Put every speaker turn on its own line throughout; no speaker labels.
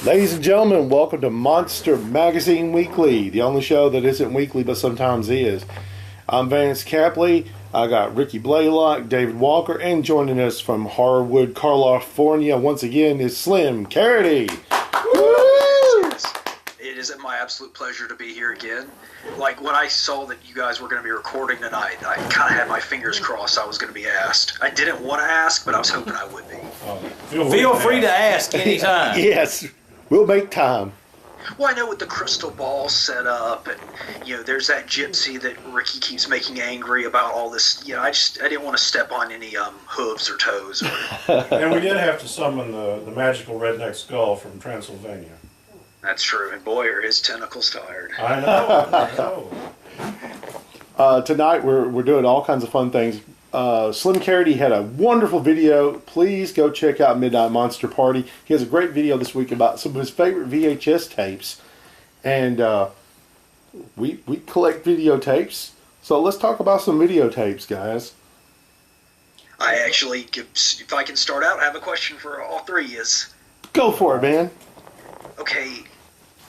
Ladies and gentlemen, welcome to Monster Magazine Weekly, the only show that isn't weekly but sometimes is. I'm Vance Capley. I got Ricky Blaylock, David Walker, and joining us from Harwood, California once again is Slim Carity.
Woo! It is my absolute pleasure to be here again. Like when I saw that you guys were going to be recording tonight, I kind of had my fingers crossed I was going to be asked. I didn't want to ask, but I was hoping I would be.
Feel free to ask anytime.
Yes. We'll make time.
Well, I know with the crystal ball set up, and there's that gypsy that Ricky keeps making angry about all this. I didn't want to step on any hooves or toes.
And we did have to summon the magical redneck skull from Transylvania.
That's true, and boy, are his tentacles tired.
I know.
Tonight we're doing all kinds of fun things. Slim Carity had a wonderful video. Please go check out Midnight Monster Party. He has a great video this week about some of his favorite VHS tapes. And we collect videotapes. So let's talk about some videotapes, guys.
I actually, if I can start out, I have a question for all three.
Go for it, man.
Okay,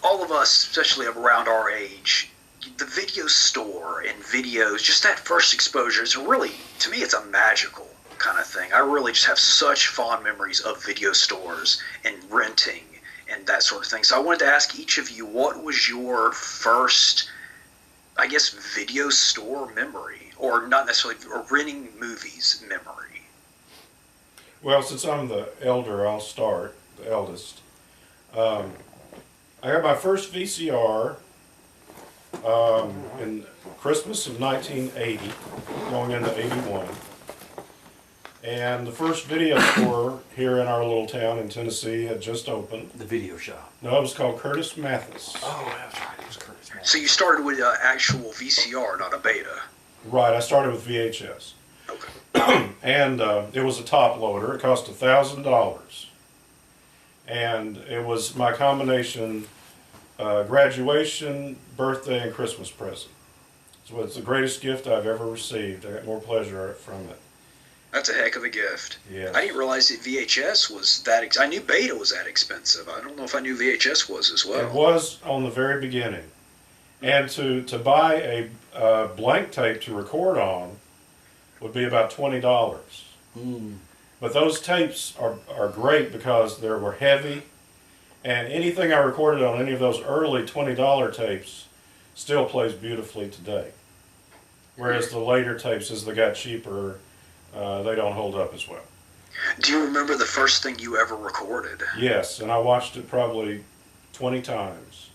all of us, especially around our age, the video store and videos, just that first exposure is really, to me, it's a magical kind of thing. I really just have such fond memories of video stores and renting and that sort of thing. So I wanted to ask each of you, what was your first, I guess, video store memory, or not necessarily, or renting movies memory?
Well, since I'm the elder, I'll start, the eldest. I got my first VCR in Christmas of 1980, going into 81. And the first video store here in our little town in Tennessee had just opened.
The video shop.
No, it was called Curtis Mathis.
Oh, that's right. It was Curtis Mathis.
So you started with actual VCR, not a beta.
Right, I started with VHS.
Okay.
And it was a top loader. It cost $1,000. And it was my combination graduation, birthday, and Christmas present. So it's the greatest gift I've ever received. I got more pleasure from it.
That's a heck of a gift.
Yes.
I didn't realize that VHS was that I knew beta was that expensive. I don't know if I knew VHS was as well.
It was on the very beginning. And to buy a blank tape to record on would be about $20. But those tapes are great because they were heavy, and anything I recorded on any of those early $20 tapes still plays beautifully today. Whereas the later tapes, as they got cheaper, they don't hold up as well.
Do you remember the first thing you ever recorded?
Yes, and I watched it probably 20 times.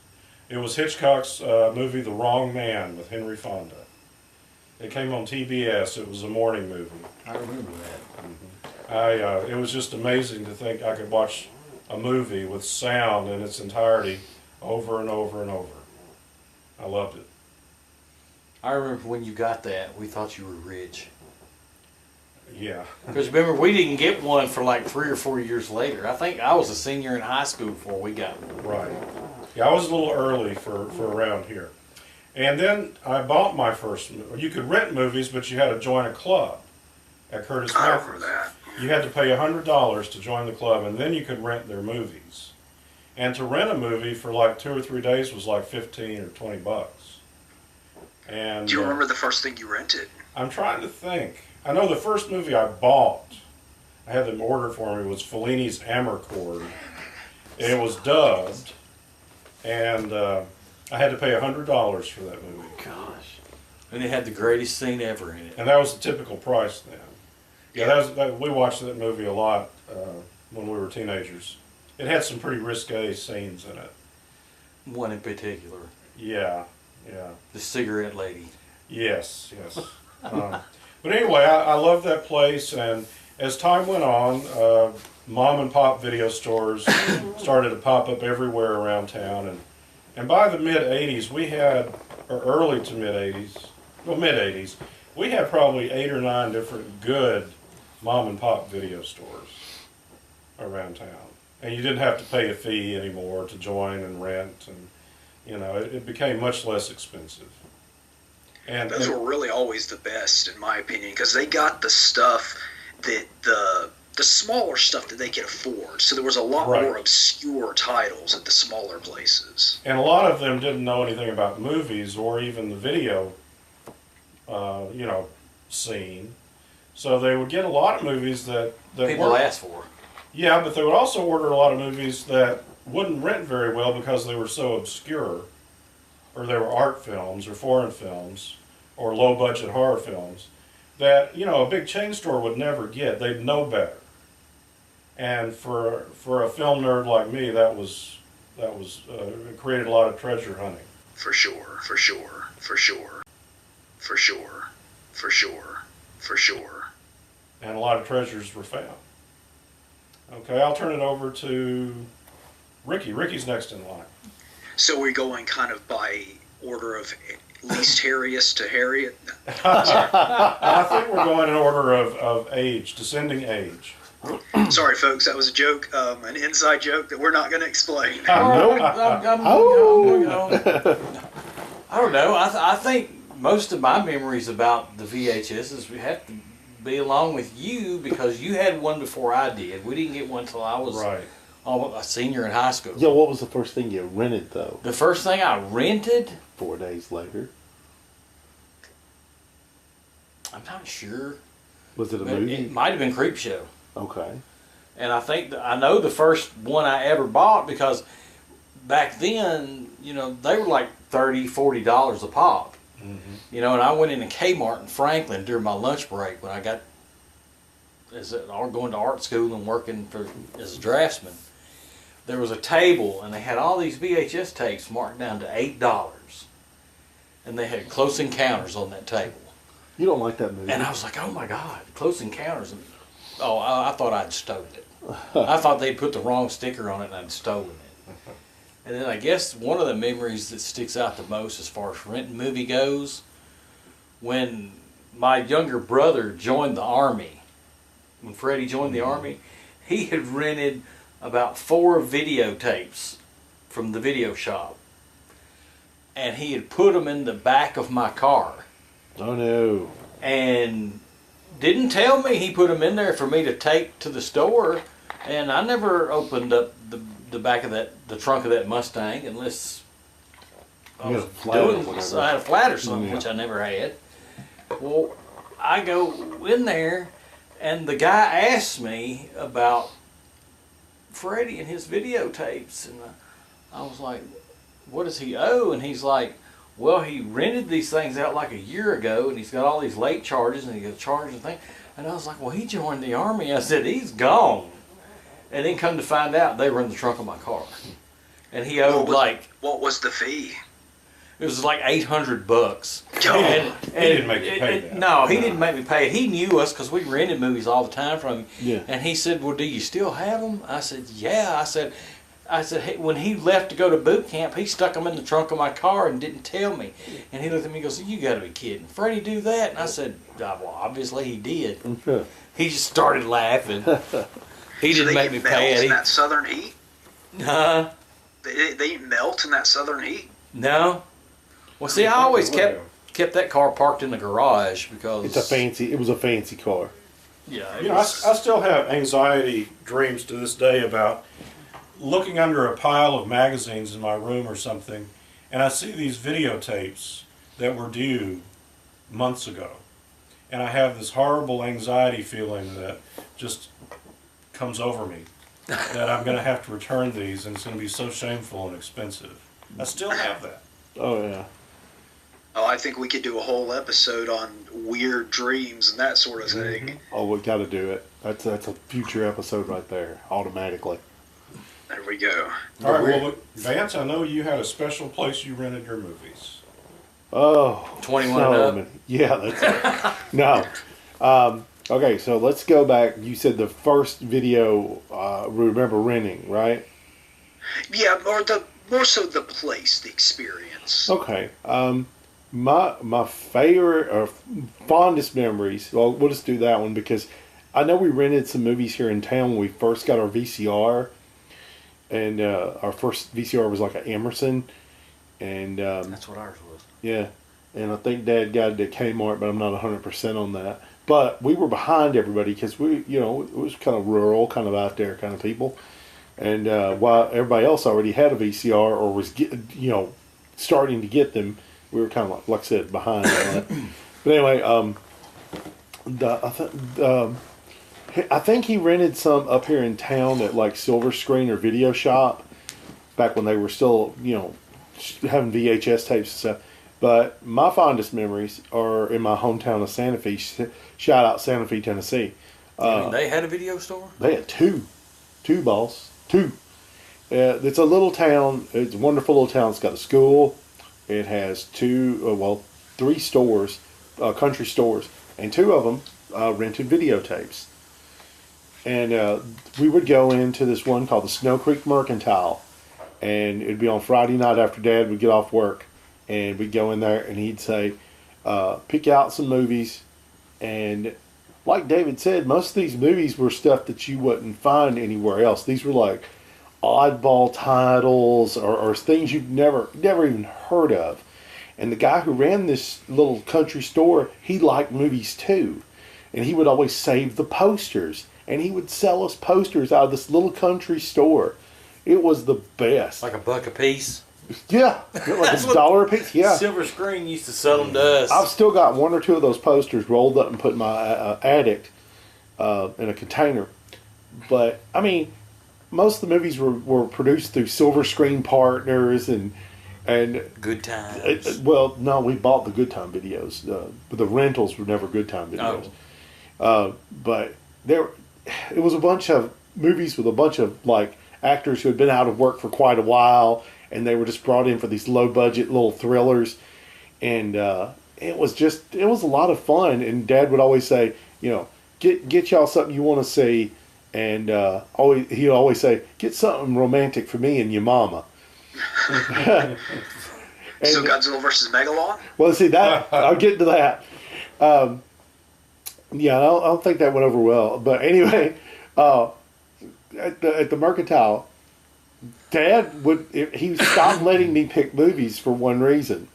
It was Hitchcock's movie The Wrong Man with Henry Fonda. It came on TBS. It was a morning movie.
I remember that.
It was just amazing to think I could watch a movie with sound in its entirety over and over and over. I loved it.
I remember when you got that, we thought you were rich.
Yeah.
Because remember, we didn't get one for like 3 or 4 years later. I think I was a senior in high school before we got one.
Right. Yeah, I was a little early for around here. And then I bought my first, you could rent movies, but you had to join a club at Curtis
I
Mathis.
remember that.
You had to pay $100 to join the club, and then you could rent their movies. And to rent a movie for like 2 or 3 days was like 15 or 20 bucks. And
Do you remember the first thing you rented?
I'm trying to think. I know the first movie I bought, I had them ordered for me, was Fellini's Amarcord. It was dubbed, and I had to pay $100 for that movie.
Gosh. And it had the greatest scene ever in it.
And that was the typical price then. Yeah, we watched that movie a lot when we were teenagers. It had some pretty risque scenes in it.
One in particular.
Yeah, yeah.
The cigarette lady.
Yes, yes. But anyway, I love that place, and as time went on, mom and pop video stores started to pop up everywhere around town, and And by the mid-'80s, we had, or early to mid-'80s, well, mid-'80s, we had probably 8 or 9 different good mom-and-pop video stores around town. And you didn't have to pay a fee anymore to join and rent, and, you know, it became much less expensive. And
those were really always the best, in my opinion, because they got the stuff that the smaller stuff that they could afford. So there was a lot more obscure titles at the smaller places.
And a lot of them didn't know anything about movies or even the video, you know, scene. So they would get a lot of movies that
people ask for.
Yeah, but they would also order a lot of movies that wouldn't rent very well because they were so obscure, or they were art films or foreign films or low-budget horror films that, you know, a big chain store would never get. They'd know better. And for a film nerd like me, that was it created a lot of treasure hunting.
For sure, for sure, for sure, for sure, for sure, for sure.
And a lot of treasures were found. Okay, I'll turn it over to Ricky. Ricky's next in line.
So we're going kind of by order of least hairiest to Harriet?
I think we're going in order of age, descending age.
Sorry, folks, that was a joke, an inside joke that we're not going to explain.
I don't know. I think most of my memories about the VHSs have to be along with you because you had one before I did. We didn't get one until I was a senior in high school.
Yeah, what was the first thing you rented, though?
The first thing I rented?
4 days later.
I'm not sure.
Was it a movie?
It might have been Creepshow.
Okay.
And I know the first one I ever bought because back then, you know, they were like $30, $40 a pop. Mm-hmm. You know, and I went into Kmart in Franklin during my lunch break when I got going to art school and working as a draftsman. There was a table, and they had all these VHS tapes marked down to $8. And they had Close Encounters on that table.
You don't like that movie?
And I was like, oh my God, Close Encounters. And, I thought I'd stolen it. I thought they'd put the wrong sticker on it and I'd stolen it. And then I guess one of the memories that sticks out the most as far as renting movie goes, when my younger brother joined the Army, when Freddie joined the Army, he had rented about 4 videotapes from the video shop. And he had put them in the back of my car.
Oh no.
And didn't tell me he put them in there for me to take to the store. And I never opened up the back of the trunk of that Mustang unless I had a flat or something, which I never had. Well, I go in there, and the guy asked me about Freddie and his videotapes, and I was like, what does he owe? And he's like, well, he rented these things out like a year ago, and he's got all these late charges, and he got charged and things. And I was like, well, he joined the Army. I said, he's gone. And then come to find out, they were in the trunk of my car. And he owed
what was the fee?
It was like $800.
He didn't make you pay that.
No, he didn't make me pay it. He knew us because we rented movies all the time from him.
Yeah.
And he said, well, do you still have them? I said, yeah. I said, hey, when he left to go to boot camp, he stuck them in the trunk of my car and didn't tell me. And he looked at me and goes, you got to be kidding. Freddie do that? And I said, well, obviously he did. He just started laughing. He didn't make me pay it.
In that southern heat?
Huh?
They melt in that southern heat?
No. Well, see, I always kept that car parked in the garage because
it was a fancy car.
Yeah.
You know, I still have anxiety dreams to this day about looking under a pile of magazines in my room or something, and I see these videotapes that were due months ago. And I have this horrible anxiety feeling that just comes over me that I'm going to have to return these, and it's going to be so shameful and expensive. I still have that.
Oh, yeah.
Oh, I think we could do a whole episode on weird dreams and that sort of thing.
Oh, we got to do it. That's a future episode right there, automatically.
There we go.
All right, well, Vance, I know you had a special place you rented your movies.
Oh,
21 and up.
Yeah, that's it. No. Okay, so let's go back. You said the first video we remember renting, right?
Yeah, or more so the place, the experience.
Okay. My favorite or fondest memories. Well, we'll just do that one because I know we rented some movies here in town when we first got our VCR, and our first VCR was like an Emerson, and
That's what ours was.
yeah, and I think Dad got it at Kmart, but I'm not 100% on that. But we were behind everybody because it was kind of rural, kind of out there kind of people. And while everybody else already had a VCR or was starting to get them, we were kind of like I said, behind on that. But anyway, I think he rented some up here in town at like Silver Screen or Video Shop back when they were still having VHS tapes and stuff. But my fondest memories are in my hometown of Santa Fe. Shout out Santa Fe, Tennessee.
They had a video store?
They had two, boss, two. It's a little town. It's a wonderful little town. It's got a school. It has three stores, country stores, and two of them rented videotapes. And we would go into this one called the Snow Creek Mercantile, and it'd be on Friday night after Dad would get off work, and we'd go in there, and he'd say, pick out some movies, and like David said, most of these movies were stuff that you wouldn't find anywhere else. These were like oddball titles or things you'd never even heard of. And the guy who ran this little country store, he liked movies too. And he would always save the posters. And he would sell us posters out of this little country store. It was the best.
Like $1 a piece?
Yeah. Like $1 a piece. Yeah.
Silver Screen used to sell them to us.
I've still got one or two of those posters rolled up and put in my attic in a container. But, I mean, most of the movies were produced through Silver Screen Partners and
Good Times.
Well, no, we bought the Good Time videos. But the rentals were never Good Time videos. But it was a bunch of movies with a bunch of like actors who had been out of work for quite a while, and they were just brought in for these low budget little thrillers, and it was a lot of fun. And Dad would always say, get y'all something you want to see, and he'd always say, get something romantic for me and your mama.
So Godzilla versus Megalon?
Well, see that I'll get to that. Yeah, I don't think that went over well. But anyway, at the Mercantile, Dad he stopped letting me pick movies for one reason.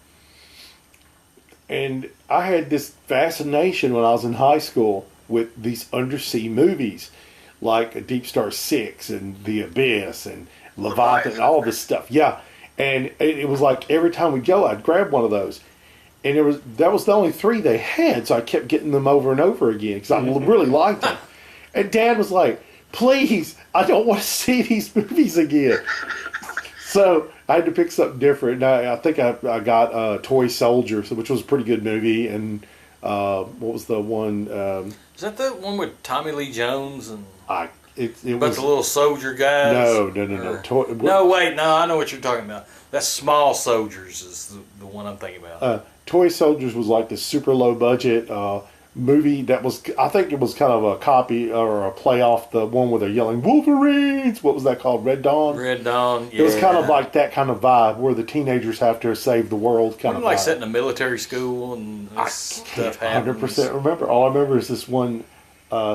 And I had this fascination when I was in high school with these undersea movies, like Deep Star 6 and The Abyss and Leviathan and all this stuff. Yeah. And it was like every time we go, I'd grab one of those. And that was the only three they had, so I kept getting them over and over again because I really liked them. And Dad was like, please, I don't want to see these movies again. So I had to pick something different. And I think I got Toy Soldiers, which was a pretty good movie. And what was the one?
Is that the one with Tommy Lee Jones and
it
was the little soldier guys?
No.
I know what you're talking about. That's Small Soldiers is the one I'm thinking about.
Toy Soldiers was like this super low budget movie that was, I think it was kind of a copy or a play off the one where they're yelling Wolverines. What was that called? Red Dawn?
Red Dawn, yeah.
It was kind of like that kind of vibe where the teenagers have to save the world kind of
like
vibe.
set in a military school and stuff happens.
100% remember. All I remember is this one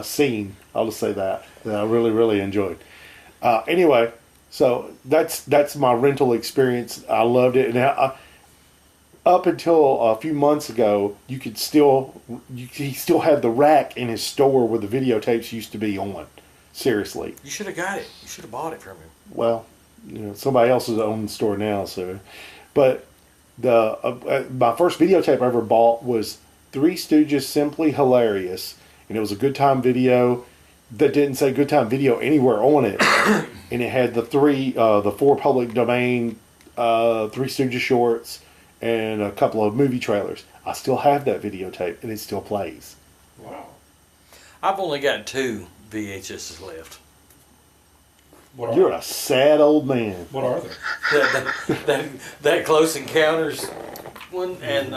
scene, I'll just say that I really, really enjoyed. Anyway, so that's my rental experience. I loved it. And up until a few months ago, he still had the rack in his store where the videotapes used to be on. Seriously.
You should have got it. You should have bought it from him.
Well, somebody else is owning the store now, so. But my first videotape I ever bought was Three Stooges Simply Hilarious, and it was a Good Time video that didn't say Good Time Video anywhere on it, and it had the four public domain Three Stooges shorts and a couple of movie trailers. I still have that videotape, and it still plays.
Wow.
I've only got 2 VHSs left.
You're a sad old man.
What are they?
that Close Encounters one and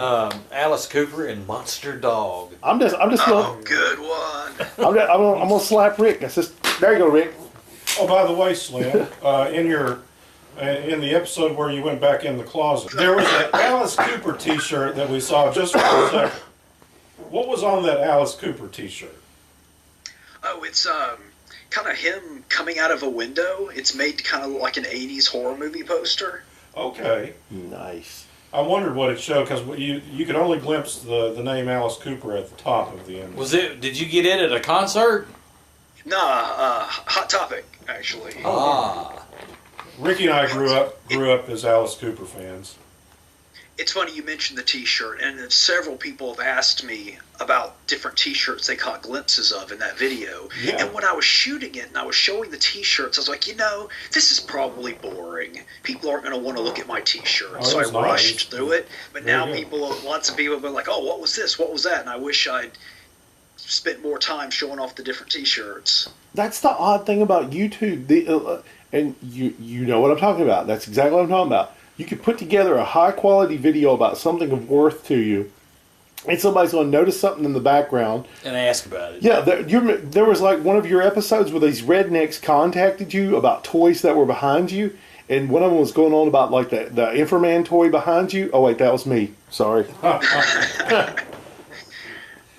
Alice Cooper and Monster Dog.
I'm just
good one.
I'm gonna slap Rick. There you go, Rick.
Oh, by the way, Slim, in your in the episode where you went back in the closet, there was an Alice Cooper T-shirt that we saw just for a second. What was on that Alice Cooper T-shirt?
Oh, it's kind of him coming out of a window. It's made kind of like an 80s horror movie poster.
Okay.
Nice.
I wondered what it showed because you could only glimpse the name Alice Cooper at the top of the image.
Did you get it at a concert?
Nah, Hot Topic, actually.
Ah.
Ricky and I grew up as Alice Cooper fans.
It's funny you mentioned the T-shirt, and several people have asked me about different T-shirts they caught glimpses of in that video.
Yeah.
And when I was shooting it and I was showing the T-shirts, I was like, this is probably boring. People aren't going to want to look at my T-shirt. So I rushed through it. But now lots of people have been like, oh, what was this? What was that? And I wish I'd spent more time showing off the different T-shirts.
That's the odd thing about YouTube. And you know what I'm talking about. That's exactly what I'm talking about. You could put together a high-quality video about something of worth to you, and somebody's going to notice something in the background.
And ask about it.
Yeah, there was like one of your episodes where these rednecks contacted you about toys that were behind you, and one of them was going on about like the Inframan toy behind you. Oh, wait, that was me. Sorry.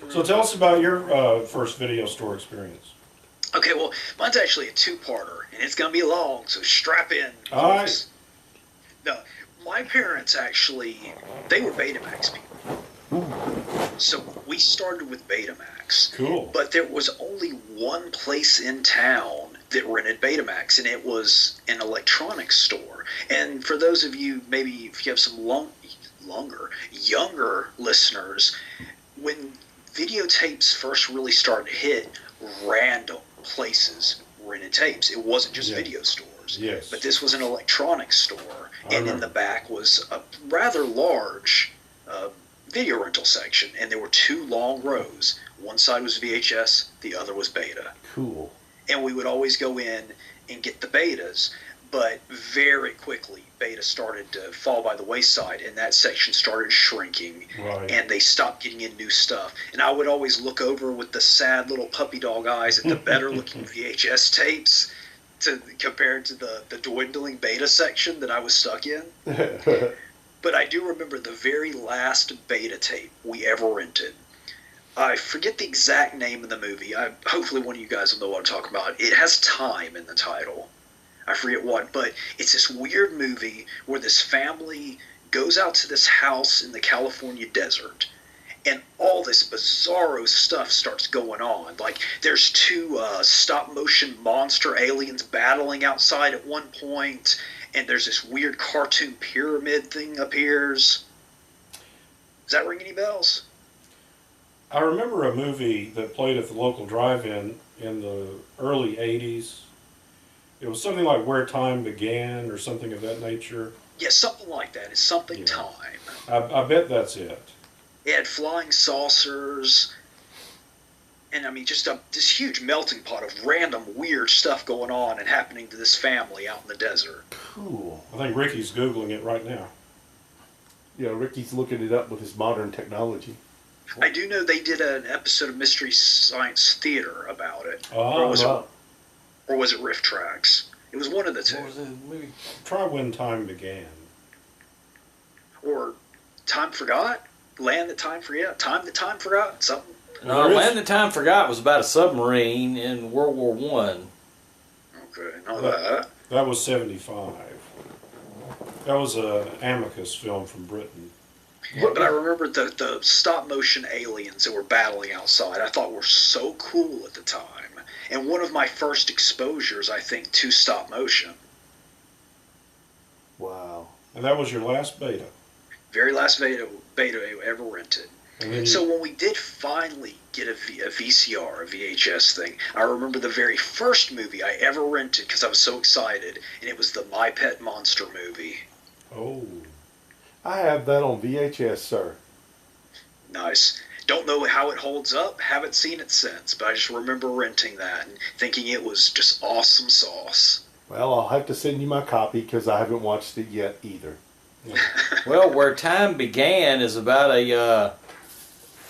So
tell us about your first video store experience.
Okay, well, mine's actually a two-parter, and it's going to be long, so strap in.
All right.
No, my parents actually, they were Betamax people. So we started with Betamax.
Cool.
But there was only one place in town that rented Betamax, and it was an electronics store. And for those of you, maybe if you have some younger listeners, when videotapes first really started to hit, random places rented tapes. It wasn't just video stores.
Yes.
But this was an electronics store, and in the back was a rather large video rental section, and there were two long rows. One side was VHS, the other was beta.
Cool.
And we would always go in and get the betas, but very quickly beta started to fall by the wayside, and that section started shrinking, and they stopped getting in new stuff. And I would always look over with the sad little puppy dog eyes at the better looking VHS tapes compared to the dwindling beta section that I was stuck in. But I do remember the very last beta tape we ever rented. I forget the exact name of the movie. Hopefully one of you guys will know what I'm talking about. It has time in the title. I forget what, but it's this weird movie where this family goes out to this house in the California desert, and all this bizarro stuff starts going on. Like, there's two stop-motion monster aliens battling outside at one point, and there's this weird cartoon pyramid thing appears. Does that ring any bells?
I remember a movie that played at the local drive-in in the early 80s. It was something like Where Time Began or something of that nature.
Yeah, something like that. It's something time.
I bet that's it.
It had flying saucers, and I mean, just this huge melting pot of random weird stuff going on and happening to this family out in the desert.
Cool.
I think Ricky's Googling it right now.
Yeah, Ricky's looking it up with his modern technology.
I do know they did an episode of Mystery Science Theater about it.
Oh,
Or was it Riff Tracks? It was one of the two.
What was the movie?
Try When Time Began.
Or Time Forgot? Land That Time Forgot? Time That Time Forgot? Something?
No, Land That Time Forgot was about a submarine in World War I.
Okay, know that.
That was 75. That was a Amicus film from Britain.
But I remember the stop-motion aliens that were battling outside, I thought were so cool at the time. And one of my first exposures, I think, to stop-motion.
Wow.
And that was your last beta?
Very last beta I ever rented. So when we did finally get a VCR, a VHS thing, I remember the very first movie I ever rented because I was so excited, and it was the My Pet Monster movie.
Oh.
I have that on VHS, sir.
Nice. Don't know how it holds up. Haven't seen it since, but I just remember renting that and thinking it was just awesome sauce.
Well, I'll have to send you my copy because I haven't watched it yet either.
Well, Where Time Began is about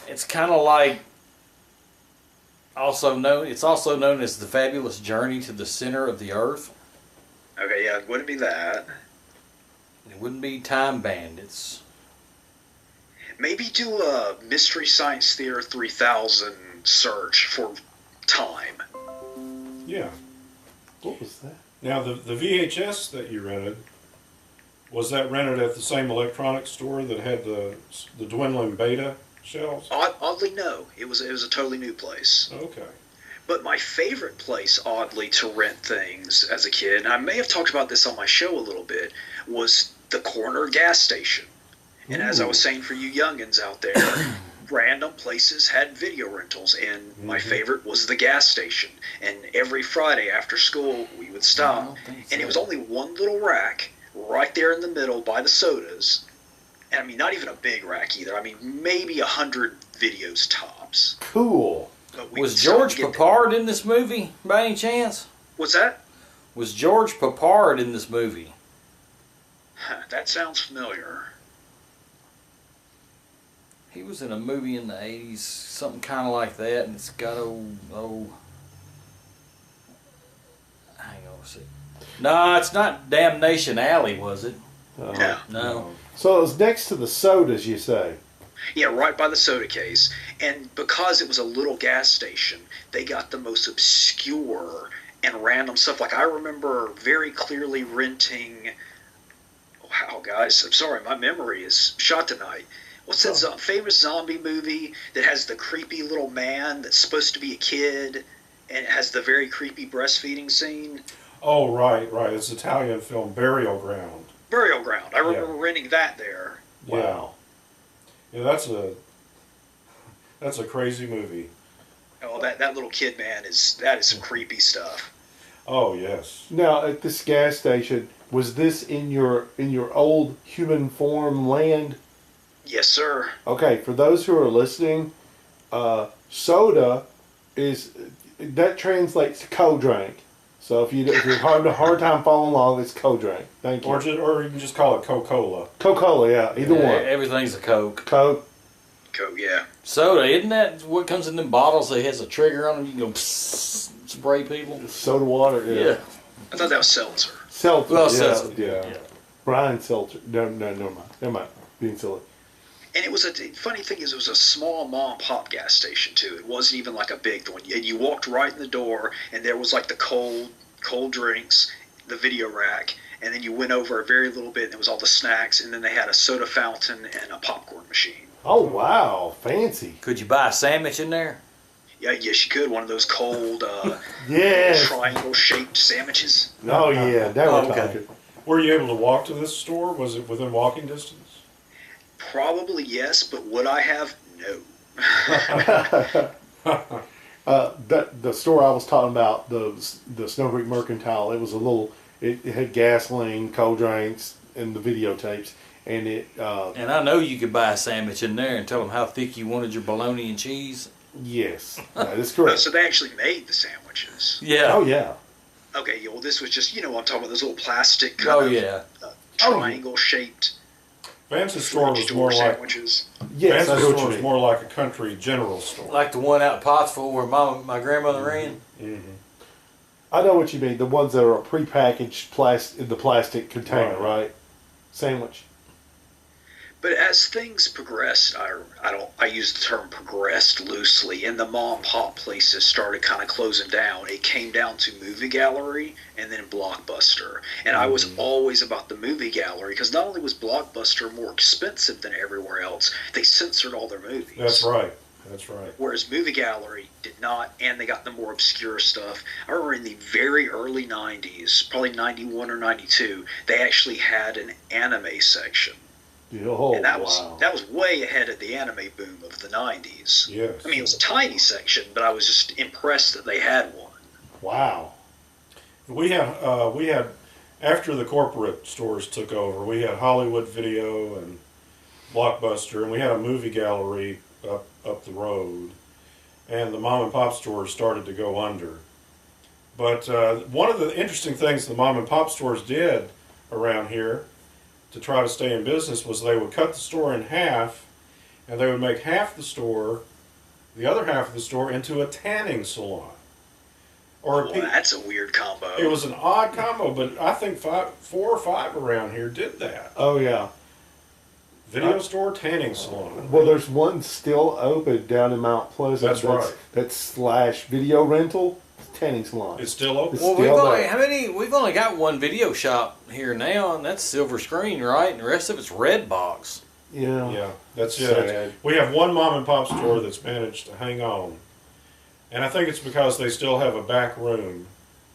it's kind of like it's also known as The Fabulous Journey to the Center of the Earth.
Okay, yeah, it wouldn't be that.
It wouldn't be Time Bandits.
Maybe do a Mystery Science Theater 3000 search for time.
Yeah.
What was that?
Now, the VHS that you rented, was that rented at the same electronics store that had the dwindling beta shelves?
Oddly, no. It was a totally new place.
Okay.
But my favorite place, oddly, to rent things as a kid, and I may have talked about this on my show a little bit, was the corner gas station. And as I was saying for you youngins out there, random places had video rentals, and my favorite was the gas station. And every Friday after school, we would stop, and it was only one little rack right there in the middle by the sodas. And I mean, not even a big rack either. I mean, maybe 100 videos tops.
Cool.
Was George Papard in this movie, by any chance?
What's that?
Was George Papard in this movie?
That sounds familiar.
He was in a movie in the 80s, something kind of like that, and it's got hang on a second. No, it's not Damnation Alley, was it? No.
So it was next to the sodas, you say?
Yeah, right by the soda case. And because it was a little gas station, they got the most obscure and random stuff. Like, I remember very clearly renting... Wow, guys, I'm sorry, my memory is shot tonight. What's that famous zombie movie that has the creepy little man that's supposed to be a kid, and it has the very creepy breastfeeding scene?
Oh, right. It's an Italian film, Burial Ground.
Burial Ground. I remember renting that there.
Wow.
Yeah, that's a crazy movie.
Oh, that little kid man is some creepy stuff.
Oh, yes.
Now, at this gas station, was this in your old human form land?
Yes, sir.
Okay, for those who are listening, soda that translates to cold drink. So if you're having a hard time following along, it's cold drink. Thank you.
Or you can just call it Coca-Cola.
Coca-Cola, yeah, either one.
Everything's a Coke.
Coke.
Yeah.
Soda, isn't that what comes in them bottles that has a trigger on them? You can go spray people.
Soda water, yeah.
I thought that was seltzer.
Seltzer,
Well,
yeah,
seltzer.
yeah. Brian Seltzer. No, never mind. Being silly.
And it was funny thing is, it was a small mom and pop gas station too. It wasn't even like a big one. And you walked right in the door, and there was like the cold drinks, the video rack, and then you went over a very little bit, and there was all the snacks, and then they had a soda fountain and a popcorn machine.
Oh wow, fancy.
Could you buy a sandwich in there?
Yeah, yes, you could. One of those cold,
Yes.
triangle-shaped sandwiches.
Oh yeah, now we're talking.
Were you able to walk to this store? Was it within walking distance?
Probably yes, but would I have? No.
The store I was talking about, the Snow Creek Mercantile, it was it had gasoline, cold drinks, and the videotapes, and it.
And I know you could buy a sandwich in there and tell them how thick you wanted your bologna and cheese.
Yes, that is correct.
So they actually made the sandwiches.
Yeah.
Oh yeah.
Okay, well, this was just, I'm talking about those little plastic triangle-shaped
Vance's store was more
sandwiches.
Yes,
Vance's store was more like a country general store.
Like the one out in Pottsville where my grandmother ran.
Mm-hmm.
I know what you mean. The ones that are prepackaged in the plastic container, right? Sandwich.
But as things progressed, I use the term progressed loosely, and the mom and pop places started kind of closing down. It came down to Movie Gallery and then Blockbuster. And I was always about the Movie Gallery, because not only was Blockbuster more expensive than everywhere else, they censored all their movies.
That's right.
Whereas Movie Gallery did not, and they got the more obscure stuff. I remember in the very early 90s, probably 91 or 92, they actually had an anime section.
Oh,
and that was way ahead of the anime boom of the 90s.
Yes.
I mean, it was a tiny section, but I was just impressed that they had one.
Wow.
We had after the corporate stores took over, we had Hollywood Video and Blockbuster, and we had a Movie Gallery up the road, and the mom and pop stores started to go under. But one of the interesting things the mom and pop stores did around here to try to stay in business was they would cut the store in half, and they would make the other half of the store into a tanning salon. or
Well, that's a weird combo.
It was an odd combo, but I think 4 or 5 around here did that.
Oh yeah.
Video store, tanning salon.
Well, there's one still open down in Mount Pleasant.
That's right.
That's slash video rental tanning salon.
It's still open.
Well,
Still
we've only got one video shop here now, and that's Silver Screen, right? And the rest of it's Red Box.
Yeah.
Yeah, that's
Sad.
it. We have one mom and pop store that's managed to hang on. And I think it's because they still have a back room,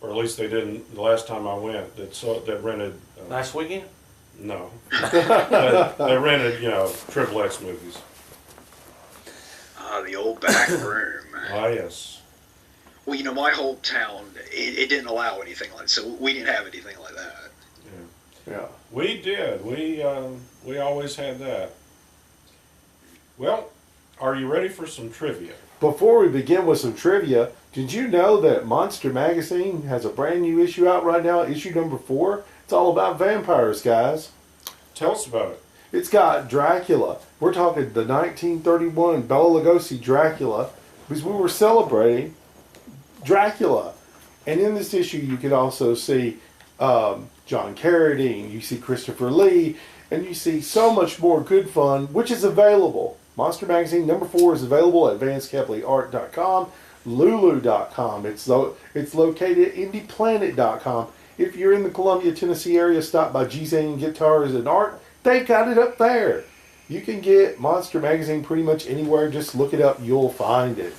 or at least they didn't the last time I went, that rented.
Last weekend?
No. They rented, Triple X movies.
The old back room.
Ah, yes.
Well, my whole town, it didn't allow anything like that, so we didn't have anything like that.
Yeah.
We did. We always had that. Well, are you ready for some trivia?
Before we begin with some trivia, did you know that Monster Magazine has a brand new issue out right now, issue number 4? It's all about vampires, guys.
Tell us about it.
It's got Dracula. We're talking the 1931 Bela Lugosi Dracula, because we were celebrating Dracula. And in this issue, you can also see John Carradine, you see Christopher Lee, and you see so much more good fun, which is available. Monster Magazine number 4 is available at VanceCapleyArt.com, Lulu.com. It's located at IndiePlanet.com. If you're in the Columbia, Tennessee area, stop by G-Zane Guitars and Art. They got it up there. You can get Monster Magazine pretty much anywhere. Just look it up. You'll find it.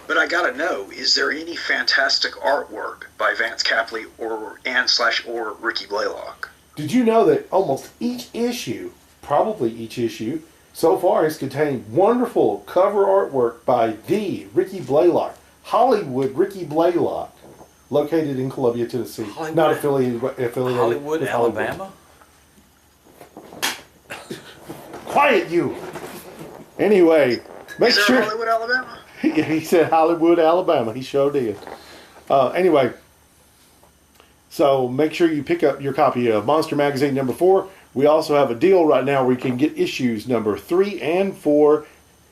But I gotta know, is there any fantastic artwork by Vance Capley or Ricky Blaylock?
Did you know that almost each issue, probably each issue, so far has contained wonderful cover artwork by the Ricky Blaylock, Hollywood Ricky Blaylock, located in Columbia, Tennessee.
Hollywood.
Not affiliated
Hollywood,
with
Alabama?
Quiet you! Anyway, make
Is there
sure...
Hollywood, Alabama?
He said Hollywood, Alabama. He sure did. Anyway, so make sure you pick up your copy of Monster Magazine number 4. We also have a deal right now where you can get issues number 3 and 4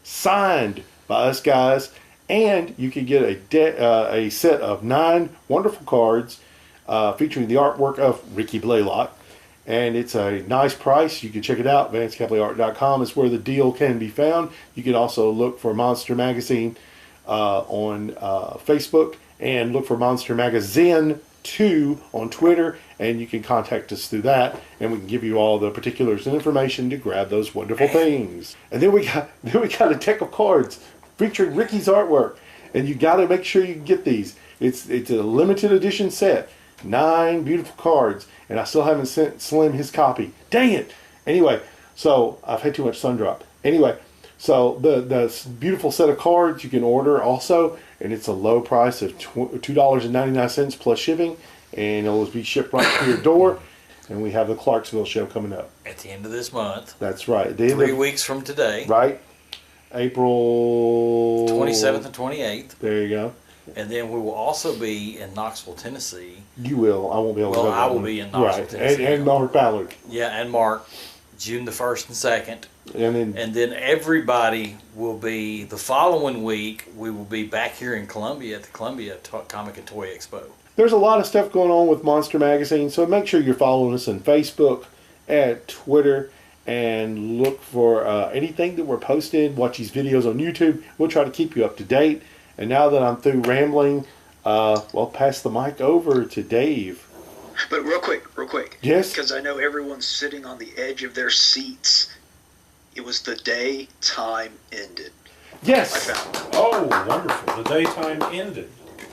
signed by us guys, and you can get a set of 9 wonderful cards featuring the artwork of Ricky Blaylock. And it's a nice price. You can check it out. VanceCapleyArt.com is where the deal can be found. You can also look for Monster Magazine on Facebook, and look for Monster Magazine 2 on Twitter, and you can contact us through that, and we can give you all the particulars and information to grab those wonderful things. And then we got a deck of cards featuring Ricky's artwork, and you got to make sure you get these. It's a limited edition set. 9 beautiful cards, and I still haven't sent Slim his copy. Dang it! Anyway, so I've had too much sun drop. Anyway, so the beautiful set of cards you can order also, and it's a low price of $2.99 plus shipping, and it'll be shipped right to your door. And we have the Clarksville show coming up
At the end of this month.
That's right.
3 weeks from today.
Right, April
27th and 28th.
There you go.
And then we will also be in Knoxville, Tennessee.
You will. I won't be able to go.
I will be in Knoxville,
right.
Tennessee.
And Mark Ballard.
Yeah, and Mark, June the 1st and 2nd.
And
then everybody will be, the following week, we will be back here in Columbia at the Columbia Comic and Toy Expo.
There's a lot of stuff going on with Monster Magazine, so make sure you're following us on Facebook, at Twitter, and look for anything that we're posting. Watch these videos on YouTube. We'll try to keep you up to date. And now that I'm through rambling, I'll pass the mic over to Dave.
But real quick.
Yes?
Because I know everyone's sitting on the edge of their seats. It was the day time ended.
Yes!
I found it.
Oh, wonderful. The daytime ended.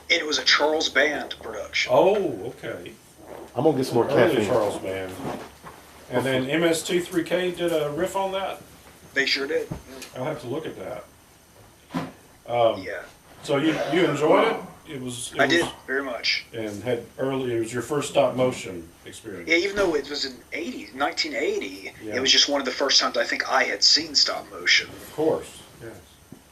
And it was a Charles Band production.
Oh, okay.
I'm going to get some more
Early
caffeine.
Charles Band. And then MST3K did a riff on that?
They sure did.
I'll have to look at that.
Yeah.
So you enjoyed it?
I did, very much.
And it was your first stop motion experience.
Yeah, even though it was in 1980,
Yeah.
it was just one of the first times I think I had seen stop motion.
Of course, yes.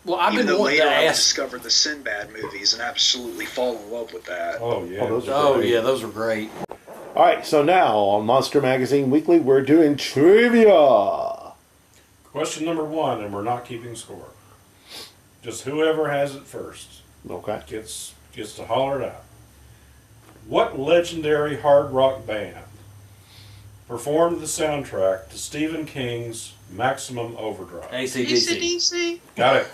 Well, I've
Even
been
though
wanting
later
to
I
ask.
discovered the Sinbad movies and absolutely fall in love with that.
Oh, yeah.
Oh, those are
Oh,
great.
yeah, those were great.
All right, so now on Monster Magazine Weekly, we're doing trivia.
Question number 1, and we're not keeping score. Just whoever has it first
Okay.
gets gets to holler it out. What legendary hard rock band performed the soundtrack to Stephen King's Maximum Overdrive?
AC/DC.
Got it.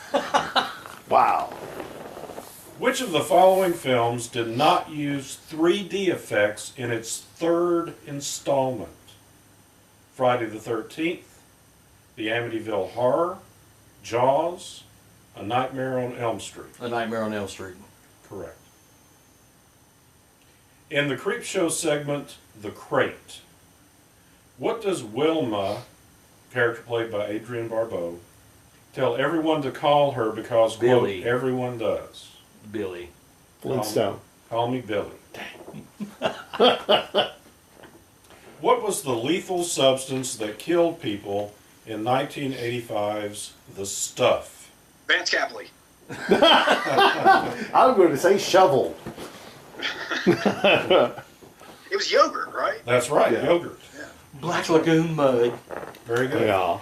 Wow.
Which of the following films did not use 3D effects in its third installment? Friday the 13th, The Amityville Horror, Jaws, A Nightmare on Elm Street.
A Nightmare on Elm Street.
Correct. In the Creepshow segment, The Crate, what does Wilma, character played by Adrienne Barbeau, tell everyone to call her because,
Billy.
quote, everyone does?
Billy.
Flintstone.
Call me Billy. What was the lethal substance that killed people in 1985's The Stuff?
Vance Capley.
I'm going to say shovel.
It was yogurt, right?
That's right,
Yeah.
yogurt.
Black Lagoon Mud.
Very good.
Yeah.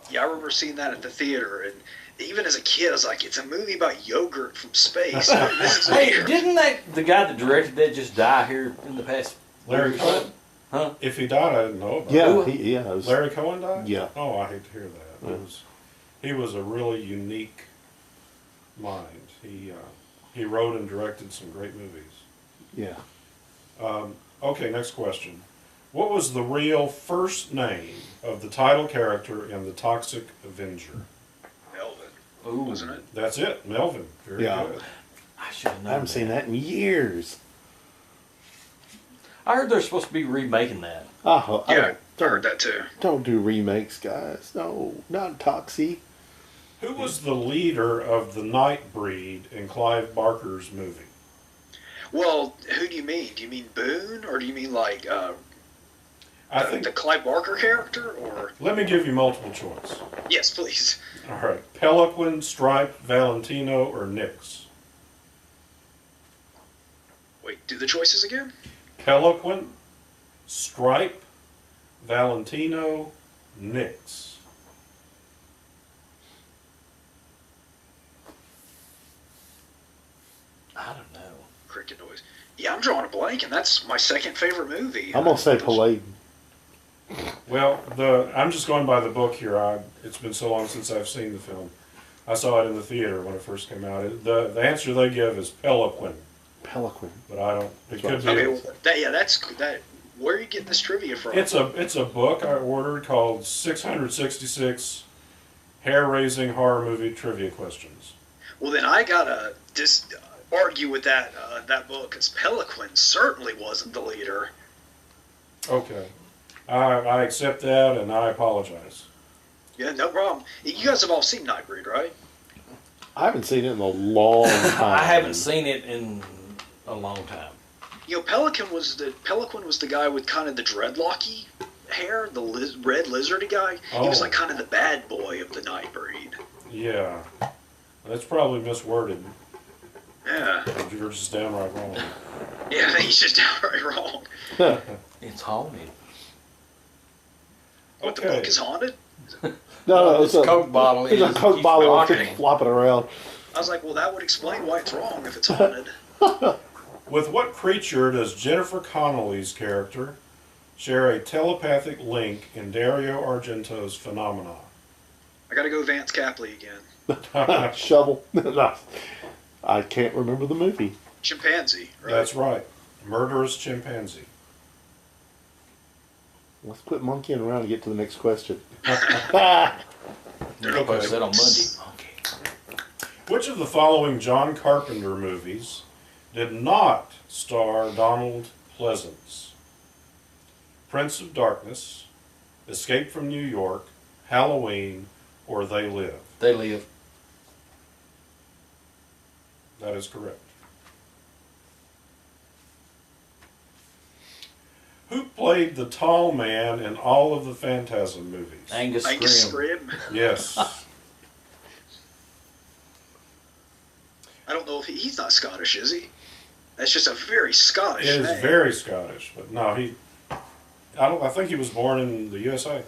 Yeah, I remember seeing that at the theater, and even as a kid, I was like, "It's a movie about yogurt from space." This is
Hey,
weird.
didn't the guy that directed that just die here in the past?
Larry
year or so?
Cohen?
Huh?
If he died, I didn't know about it.
Yeah. It was,
Larry Cohen died?
Yeah.
Oh, I hate to hear that. He was a really unique mind. He wrote and directed some great movies.
yeah.
Okay, next question. What was the real first name of the title character in The Toxic Avenger?
Melvin,
Ooh.
wasn't it?
That's it, Melvin. Very
Yeah.
good.
I should have known.
I haven't seen that in years.
I heard they're supposed to be remaking that.
Oh,
Yeah, I heard that too.
Don't do remakes, guys. No, not Toxie.
Who was the leader of the Nightbreed in Clive Barker's movie?
Well, who do you mean? Do you mean Boone, or do you mean like
I think.
the Clive Barker character? Or
Let me give you multiple choice.
yes, please.
All right. Pelican, Stripe, Valentino, or Nix?
Wait, do the choices again?
Pelican, Stripe, Valentino, Nix.
I don't know.
Cricket noise. Yeah, I'm drawing a blank, and that's my second favorite movie.
I'm going to say Paladin.
Well, I'm just going by the book here. It's been so long since I've seen the film. I saw it in the theater when it first came out. The answer they give is Pelican,
Pelican.
but I don't. It could be.
Okay, well, that's that. Where are you getting this trivia from?
It's a book I ordered called 666 Hair-Raising Horror Movie Trivia Questions.
Well, then I gotta just argue with that book, because Pelican certainly wasn't the leader.
Okay. I accept that and I apologize.
Yeah, no problem. You guys have all seen Nightbreed, right?
I haven't seen it in a long time.
I haven't seen it in a long time.
You know, Pelican was the guy with kind of the dreadlocky hair, the red lizardy guy. He was
Oh.
like kind of the bad boy of the Nightbreed.
Yeah. That's probably misworded.
Yeah,
You're just downright wrong.
yeah, I think he's just downright wrong.
It's haunted.
What, the
Okay.
book is haunted?
No,
This Coke bottle
It's a
is-
Coke
keeps
bottle
rocking.
flopping around.
I was like, well, that would explain why it's wrong if it's haunted.
With what creature does Jennifer Connelly's character share a telepathic link in Dario Argento's Phenomena?
I gotta go Vance Capley again.
Shovel. No, I can't remember the movie.
Chimpanzee, right?
That's right. Murderous chimpanzee.
Let's quit monkeying around and get to the next question.
They're not
Okay.
Said on Monday. Okay.
Which of the following John Carpenter movies did not star Donald Pleasance? Prince of Darkness, Escape from New York, Halloween, or They Live?
They live.
That is correct. Who played the tall man in all of the Phantasm movies?
Angus
Angus
Scrim.
Scrimm.
Yes.
I don't know if he's not Scottish, is he? That's just a very Scottish
It is
name.
very Scottish, but no, I think he was born in the USA.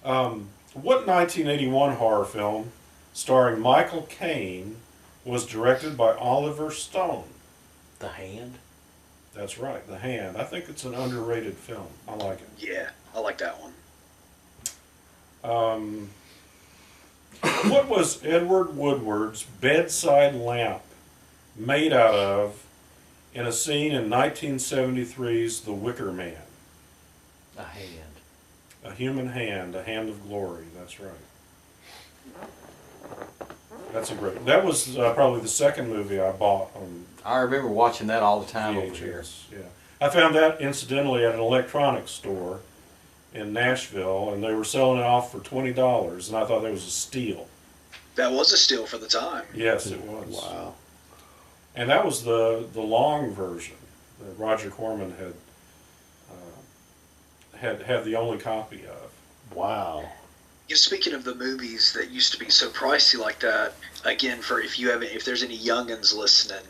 What 1981 horror film starring Michael Caine, was directed by Oliver Stone.
The Hand.
That's right, The Hand. I think it's an underrated film. I like it.
Yeah, I like that one.
What was Edward Woodward's bedside lamp made out of in a scene in 1973's The Wicker Man?
A hand.
A human hand, a hand of glory. That's right. That's a great. That was probably the second movie I bought on
I remember watching that all the time over here.
VHS. Yeah, I found that incidentally at an electronics store in Nashville, and they were selling it off for $20, and I thought that was a steal.
That was a steal for the time.
Yes, it was.
Wow.
And that was the long version that Roger Corman had the only copy of.
Wow.
You know, speaking of the movies that used to be so pricey like that, again, for if there's any youngins listening,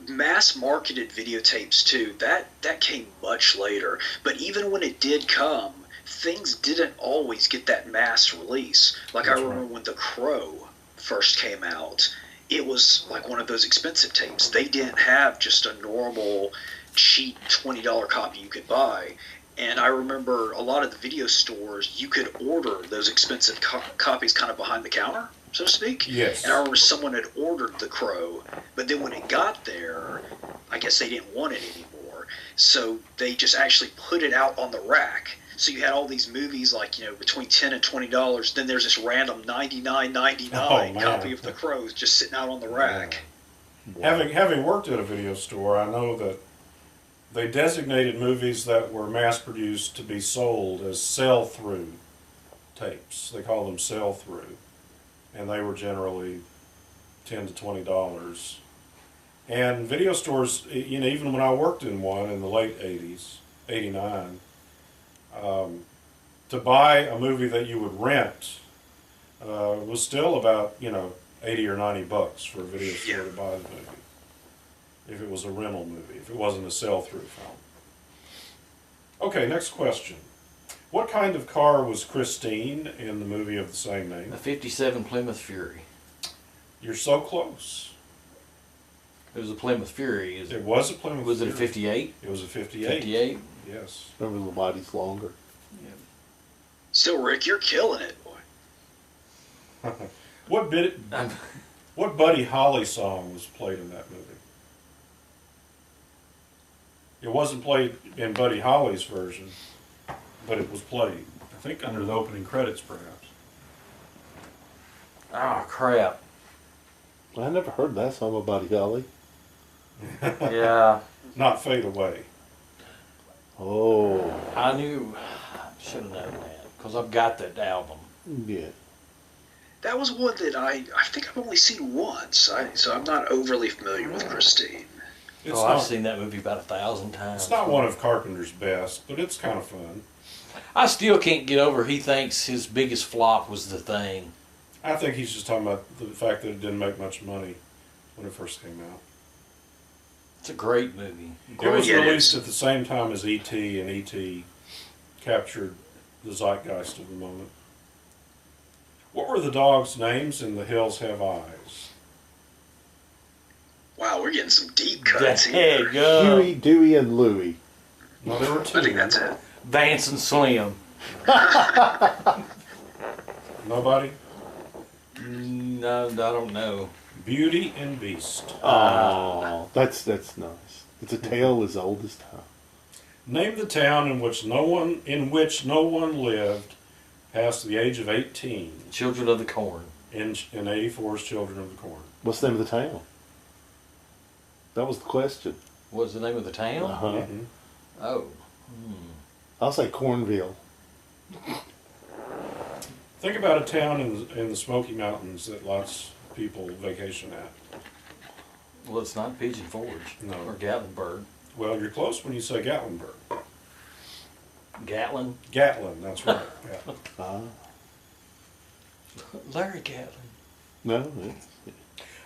mass marketed videotapes too. That came much later. But even when it did come, things didn't always get that mass release. Like
That's
I remember
right.
when The Crow first came out, it was like one of those expensive tapes. They didn't have just a normal cheap $20 copy you could buy. And I remember a lot of the video stores, you could order those expensive copies kind of behind the counter, so to speak.
Yes.
And I remember someone had ordered The Crow, but then when it got there, I guess they didn't want it anymore. So they just actually put it out on the rack. So you had all these movies like, between $10 and $20. Then there's this random $99.99
man.
copy of The Crow just sitting out on the rack.
Having worked at a video store, I know that they designated movies that were mass-produced to be sold as sell-through tapes. They call them sell-through, and they were generally $10 to $20. And video stores, even when I worked in one in the late '80s, '89, to buy a movie that you would rent was still about $80 or $90 for a video store to buy the movie. If it was a rental movie, if it wasn't a sell-through film. Okay, next question. What kind of car was Christine in the movie of the same name?
A 57 Plymouth Fury.
You're so close.
It was a Plymouth Fury.
It was a Plymouth
Was it a
Fury.
58?
It was a 58.
58?
Yes.
Remember the body's longer.
Still, Rick, you're killing it, boy.
What Buddy Holly song was played in that movie? It wasn't played in Buddy Holly's version, but it was played. I think under the opening credits, perhaps.
Oh, crap.
I never heard that song about Buddy Holly.
Yeah.
Not Fade Away.
Oh.
I knew. Should have known that. Because I've got that album.
Yeah.
That was one that I think I've only seen once, so I'm not overly familiar with Christine.
It's
I've
not,
seen that movie about 1,000 times.
it's not one of Carpenter's best, but it's kind of fun.
I still can't get over he thinks his biggest flop was The Thing.
I think he's just talking about the fact that it didn't make much money when it first came out.
It's a great movie.
It was
Yeah, it
released
is.
at the same time as E.T., and E.T. captured the zeitgeist of the moment. What were the dogs' names in The Hills Have Eyes?
Wow, we're getting some deep cuts
There
here.
you go.
Huey, Dewey, and Louie.
No, there were two.
I think that's it.
Vance and Slim.
Nobody?
No, I don't know.
Beauty and Beast.
Oh, that's nice. It's a tale as old as time.
Name the town in which no one lived past the age of 18
Children of the Corn.
in 84's Children of the Corn.
What's the name of the town? That was the question.
What's the name of the town?
Uh-huh.
Mhm.
Oh.
I'll say Cornville.
Think about a town in the Smoky Mountains that lots of people vacation at.
Well, it's not Pigeon Forge.
No.
Or Gatlinburg.
Well, you're close when you say Gatlinburg.
Gatlin.
Gatlin, that's right. Gatlin.
Larry Gatlin.
No, it's,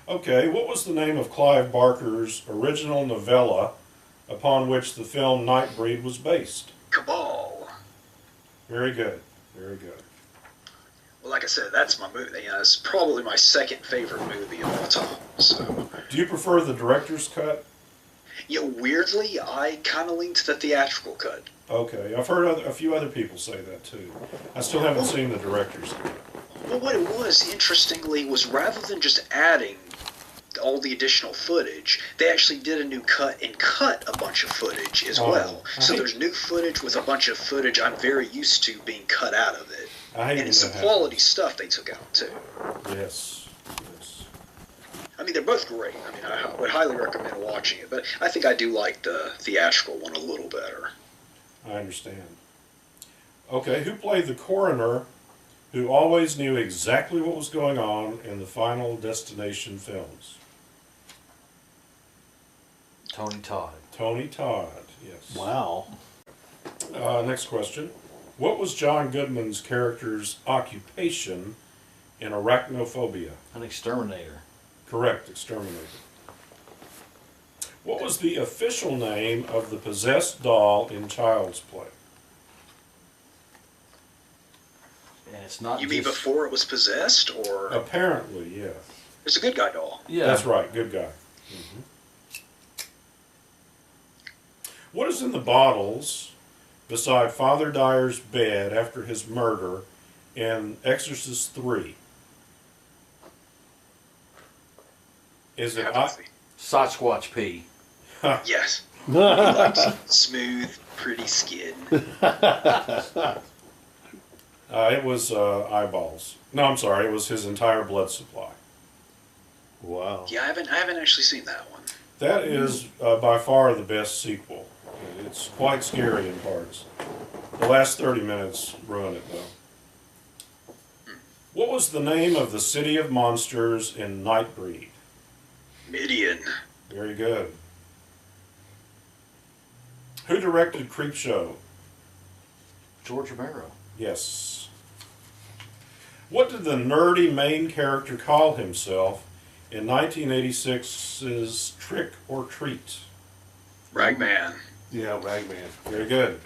Okay, what was the name of Clive Barker's original novella upon which the film Nightbreed was based?
Cabal.
Very good, very good.
Well, like I said, that's my movie. You know, it's probably my second favorite movie of all time. So,
Do you prefer the director's cut?
you know, weirdly, I kind of lean to the theatrical cut.
Okay, I've heard a few other people say that too. I still haven't seen the director's cut.
Well, what it was, interestingly, was rather than just adding all the additional footage, they actually did a new cut and cut a bunch of footage as well. So there's new footage with a bunch of footage I'm very used to being cut out of it. And it's some quality stuff they took out, too.
Yes. Yes.
I mean, they're both great. I mean, I would highly recommend watching it, but I think I do like the theatrical one a little better.
I understand. Okay, who played the coroner who always knew exactly what was going on in the Final Destination films?
Tony Todd.
Tony Todd, yes.
Wow.
Next question. What was John Goodman's character's occupation in Arachnophobia?
An exterminator.
Correct, exterminator. What was the official name of the possessed doll in Child's Play?
And it's not
You mean
just-
before it was possessed, or
Apparently, yes.
it's a good guy doll?
Yeah.
That's right, good guy. Mhm. What is in the bottles beside Father Dyer's bed after his murder in Exorcist 3? Is it
Sasquatch pee.
Yes. He likes smooth, pretty skin.
It was eyeballs. No, I'm sorry. It was his entire blood supply.
Wow.
Yeah, I haven't actually seen that one.
That is by far the best sequel. It's quite scary in parts. The last 30 minutes ruin it, though. What was the name of the city of monsters in Nightbreed?
Midian.
Very good. Who directed Creepshow?
George Romero.
Yes. What did the nerdy main character call himself in 1986's Trick or Treat?
Ragman.
Yeah, Ragman.
Very good.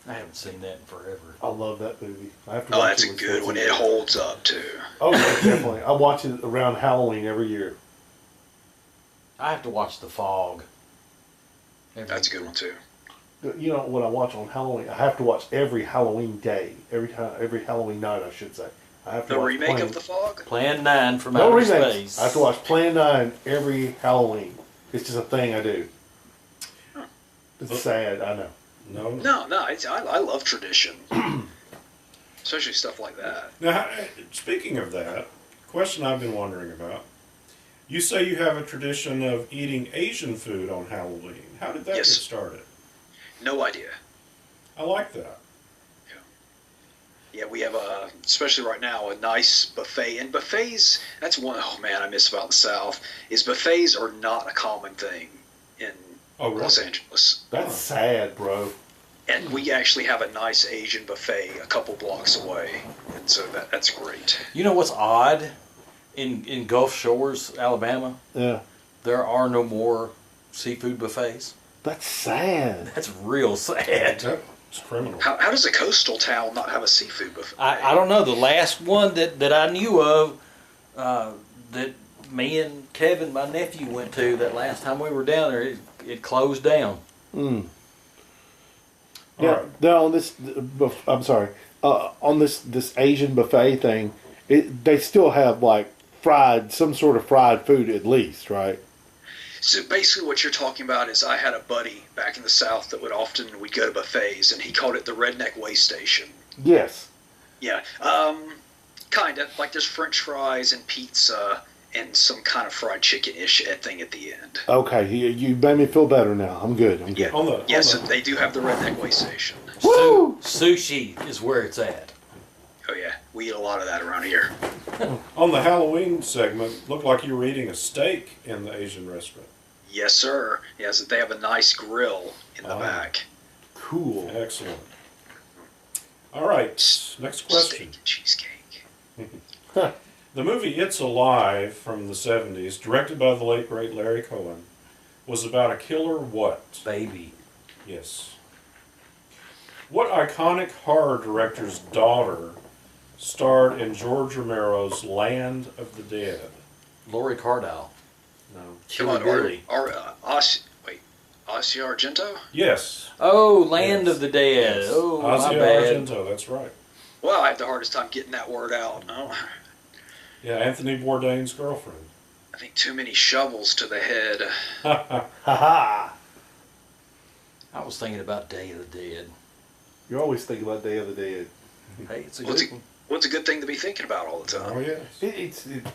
I haven't seen that in forever.
I love that movie. I have to
Oh,
watch
that's
it
a
with
good one.
kids.
It holds up, too.
Oh, yeah, definitely. I watch it around Halloween every year.
I have to watch The Fog.
That's a good one, too.
You know what I watch on Halloween? I have to watch every Halloween day, every Halloween night, I should say. I have to
The
watch
remake of The Fog?
Plan 9 from
No
Outer
remakes.
Space.
I have to watch Plan 9 every Halloween. It's just a thing I do. It's sad, I know.
No.
No, I love tradition. Especially stuff like that.
Now, speaking of that, question I've been wondering about. You say you have a tradition of eating Asian food on Halloween. How did that
Yes.
get started?
No idea.
I like that.
Yeah, we have especially right now, a nice buffet. And buffets, that's one, oh man, I miss about the South, is buffets are not a common thing in
Oh, really?
Los Angeles.
That's sad, bro.
And we actually have a nice Asian buffet a couple blocks away. And so that's great.
You know what's odd? In Gulf Shores, Alabama,
Yeah.
there are no more seafood buffets.
That's sad.
That's real sad.
It's criminal.
How does a coastal town not have a seafood buffet?
I don't know. The last one that I knew of, that me and Kevin, my nephew, went to that last time we were down there, it closed down.
Mm.
All
Yeah.
right.
Now on this, I'm sorry. On this Asian buffet thing, they still have like some sort of fried food at least, right?
So basically what you're talking about is I had a buddy back in the South that we'd go to buffets, and he called it the Redneck Way Station.
Yes.
Yeah, kind of. Like there's French fries and pizza and some kind of fried chicken-ish thing at the end.
Okay. You made me feel better now. I'm good. I'm good.
Yeah,
On the-
yes,
on the-
they do have the Redneck Way Station.
Woo!
Sushi is where it's at.
Oh yeah, we eat a lot of that around here.
On the Halloween segment, looked like you were eating a steak in the Asian restaurant.
Yes, sir. Yes, they have a nice grill in the back.
Cool.
Excellent. All right, next question.
Steak and cheesecake.
The movie It's Alive from the 70s, directed by the late great Larry Cohen, was about a killer what?
Baby.
Yes. What iconic horror director's daughter starred in George Romero's Land of the Dead?
Lori Cardell.
No.
Come
Chili
on,
Billy.
Asia Argento?
Yes.
Oh, Land
Yes.
of the Dead.
Yes.
Oh, my
Ozzy
bad.
Argento, that's right.
Well, I have the hardest time getting that word out. Oh,
Yeah, Anthony Bourdain's girlfriend.
I think too many shovels to the head.
Ha ha!
I was thinking about Day of the Dead.
You're always thinking about Day of the Dead.
Hey, it's a
What's
good
it-
one.
What's a good thing to be thinking about all the time?
Oh, yes.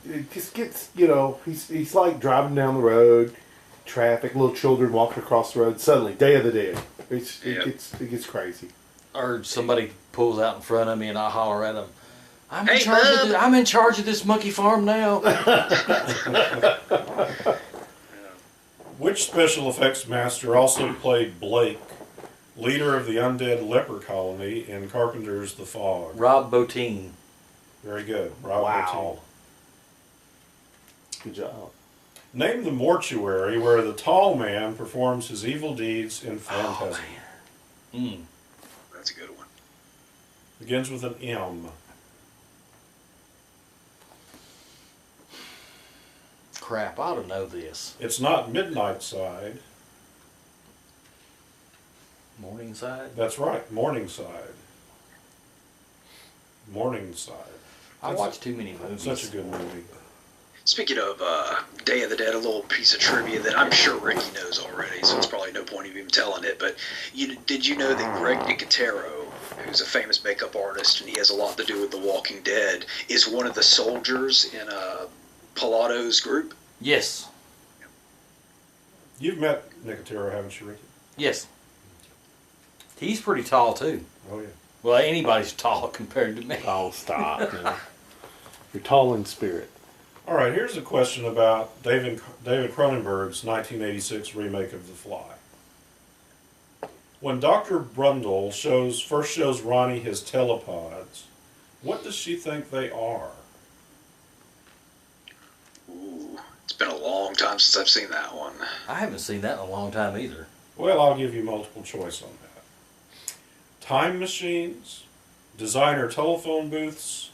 It just gets, you know, he's like driving down the road, traffic, little children walking across the road. Suddenly, Day of the Dead. It gets crazy.
Or somebody pulls out in front of me and I holler at them. I'm
Hey, bub."
I'm in charge of this monkey farm now.
Which special effects master also played Blake, leader of the undead leper colony in Carpenter's The Fog?
Rob Bottin.
Very good. Rob
Wow.
Bottin.
Good job.
Name the mortuary where the tall man performs his evil deeds in
Oh,
Phantasm.
man.
That's a good one.
Begins with an M.
Crap, I ought to know this.
It's not Midnight Side.
Morningside?
That's right, Morningside. Morningside.
I watch too many movies.
Such a good movie.
Speaking of Day of the Dead, a little piece of trivia that I'm sure Ricky knows already, so it's probably no point of even telling it. But did you know that Greg Nicotero, who's a famous makeup artist and he has a lot to do with The Walking Dead, is one of the soldiers in Pilato's group?
Yes.
You've met Nicotero, haven't you, Ricky?
Yes. He's pretty tall, too.
Oh, yeah.
Well, anybody's tall compared to me.
Oh, stop. You know. You're tall in spirit.
All right, here's a question about David Cronenberg's 1986 remake of The Fly. When Dr. Brundle first shows Ronnie his telepods, what does she think they are?
Ooh, it's been a long time since I've seen that one.
I haven't seen that in a long time either.
Well, I'll give you multiple choice on that. Time machines, designer telephone booths,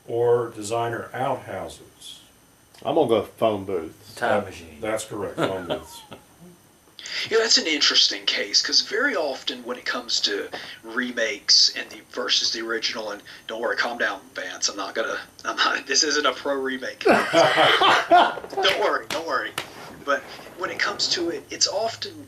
or designer outhouses?
I'm going to go phone booth.
Time machine.
That's correct, phone booths.
Yeah, that's an interesting case because very often when it comes to remakes and versus the original, and don't worry, calm down, Vance. This isn't a pro remake. Don't worry. But when it comes to it, it's often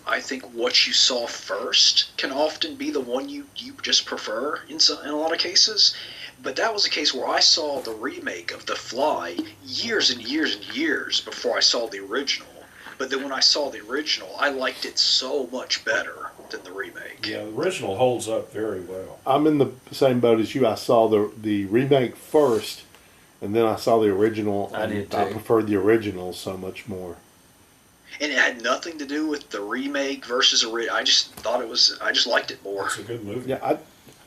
I think what you saw first can often be the one you just prefer in a lot of cases. But that was a case where I saw the remake of The Fly years and years and years before I saw the original. But then when I saw the original, I liked it so much better than the remake.
Yeah, the original holds up very well.
I'm in the same boat as you. I saw the remake first, and then I saw the original.
I did too.
I preferred the original so much more.
And it had nothing to do with the remake versus original. I just liked it more.
It's a good movie.
Yeah,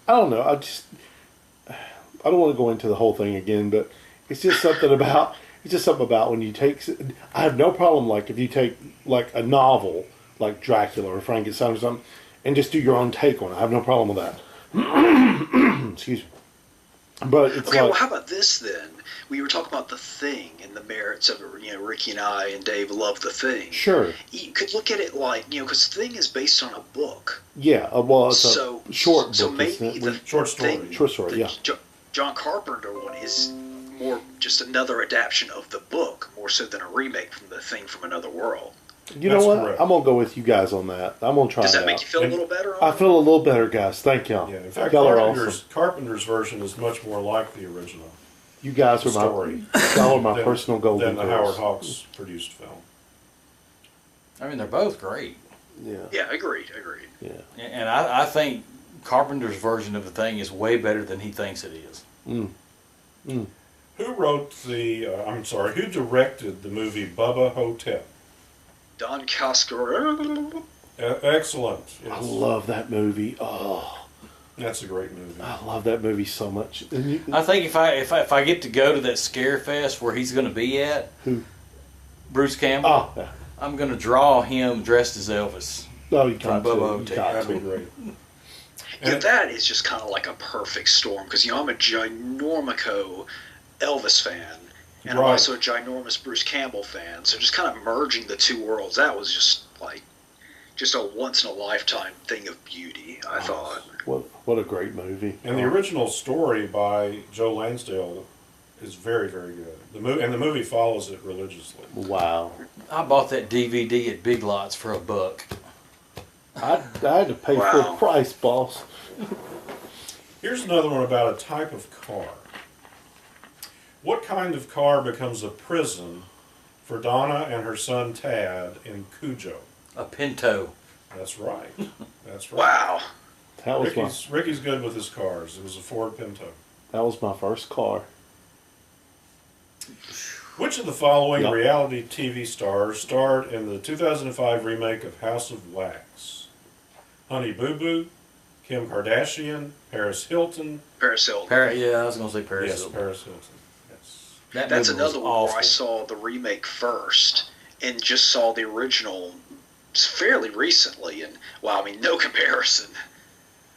I don't know. I don't want to go into the whole thing again, but it's just something about when you take. I have no problem like if you take like a novel like Dracula or Frankenstein or something, and just do your own take on it. I have no problem with that. Excuse me. But it's
Okay,
like,
well, how about this then? We were talking about The Thing and the merits of it. Ricky and I and Dave love The Thing.
sure,
You could look at it like, because The Thing is based on a book.
yeah. Well, it's
So
a short
so
book,
maybe
isn't it?
Short story.
Thing,
Short story,
the
yeah.
John Carpenter one is more just another adaptation of the book, more so than a remake from The Thing from Another World.
You know
That's
what?
correct.
I'm gonna go with you guys on that. I'm gonna try
Does
it
that make
out.
you feel a
And
little better?
I feel a little better, guys. Thank y'all.
Yeah, in fact,
Y'all are awesome.
Carpenter's version is much more like the original
You guys are
story
y'all are my
than-
personal golden
than the Howard
girls.
Hawks produced film.
I mean, they're both great.
Yeah,
Yeah, agreed.
yeah.
And I think Carpenter's version of The Thing is way better than he thinks it is.
Who wrote who directed the movie Bubba Hotep?
Don Coscarelli.
Excellent.
I
Yes.
love that movie. Oh,
That's a great movie.
I love that movie so much. And
I think if I get to go to that scare fest where he's going to be at,
Who?
Bruce Campbell,
Oh, yeah.
I'm going to draw him dressed as Elvis.
Oh, you got
From Bubba
to. You
Hotep.
got
That'd be
to.
great.
That is just kind of like a perfect storm because I'm a ginormico Elvis fan, and I'm also a ginormous Bruce Campbell fan. So just kind of merging the two worlds, that was just like just a once in a lifetime thing of beauty. I thought.
What a great movie!
And the original story by Joe Lansdale is very, very good. The movie follows it religiously.
Wow!
I bought that DVD at Big Lots for $1.
I had to pay full price, boss.
Here's another one about a type of car. What kind of car becomes a prison for Donna and her son Tad in Cujo?
A Pinto.
That's right. That's right.
Wow.
That was
Ricky's good with his cars. It was a Ford Pinto.
That was my first car.
Which of the following reality TV stars starred in the 2005 remake of House of Wax? Honey Boo Boo, Kim Kardashian, Paris Hilton.
Paris Hilton.
Yeah, I was going to say Paris
Yes,
Hilton.
Paris Hilton. Yes.
That's another one
awful.
where I saw the remake first and just saw the original fairly recently, and wow, I mean, no comparison.